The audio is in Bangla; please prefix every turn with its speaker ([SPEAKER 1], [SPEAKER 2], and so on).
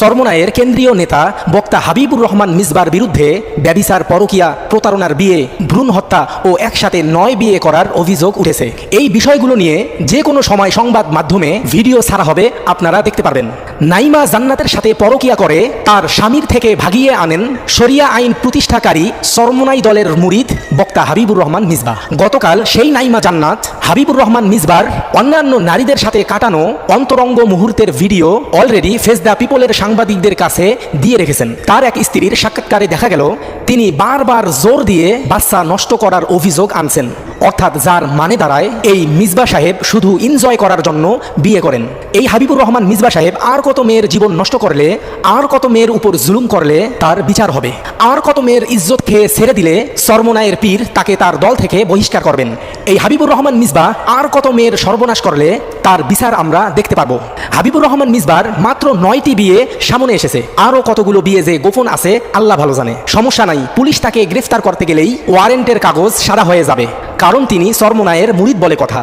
[SPEAKER 1] চরমোনাইয়ের কেন্দ্রীয় নেতা বক্তা হাবিবুর রহমান মিসবার বিরুদ্ধে ব্যভিচার, পরকীয়া, প্রতারণার বিয়ে, ভ্রূণ হত্যা ও একসাথে 9 বিয়ে করার অভিযোগ উঠেছে। এই বিষয়গুলো নিয়ে যে কোনো সময় সংবাদ মাধ্যমে ভিডিও ছাড়া হবে, আপনারা দেখতে পারবেন। নাইমা জান্নাতের সাথে পরকীয়া করে তার স্বামীর থেকে ভাগিয়ে আনেন শরিয়া আইন প্রতিষ্ঠাকারী চরমোনাই দলের মুরিদ বক্তা হাবিবুর রহমান মিসবাহ। গতকাল সেই নাইমা জান্নাত হাবিবুর রহমান মিসবার অন্যান্য নারীদের সাথে কাটানো অন্তরঙ্গ মুহূর্তের ভিডিও অলরেডি ফেস দ্য পিপলের সাংবাদিকদের কাছে দিয়ে রেখেছেন। তার এক স্ত্রীর সাক্ষাৎকারে দেখা গেল তিনি বারবার জোর দিয়ে বাচ্চা নষ্ট করার অভিযোগ আনছেন, অর্থাৎ যার মানে দাঁড়ায় এই মিসবাহ সাহেব শুধু এনজয় করার জন্য বিয়ে করেন। এই হাবিবুর রহমান মিসবাহ সাহেব আর কত মেয়ের জীবন নষ্ট করলে, আর কত মেয়ের উপর জুলুম করলে তার বিচার হবে, আর কত মেয়ের ইজ্জত খেয়ে ছেড়ে দিলে চরমোনাইয়ের পীর তাকে তার দল থেকে বহিষ্কার করবেন। এই হাবিবুর রহমান মিসবাহ আর কত মেয়ের সর্বনাশ করলে তার বিচার আমরা দেখতে পাবো। হাবিবুর রহমান মিসবার মাত্র 9টি বিয়ে সামনে এসেছে, আরও কতগুলো বিয়ে যে গোপন আছে আল্লাহ ভালো জানে। সমস্যা নাই, পুলিশ তাকে গ্রেফতার করতে গেলেই ওয়ারেন্টের কাগজ সাদা হয়ে যাবে, কারণ তিনি চরমোনাইয়ের মুরিদ বলে কথা।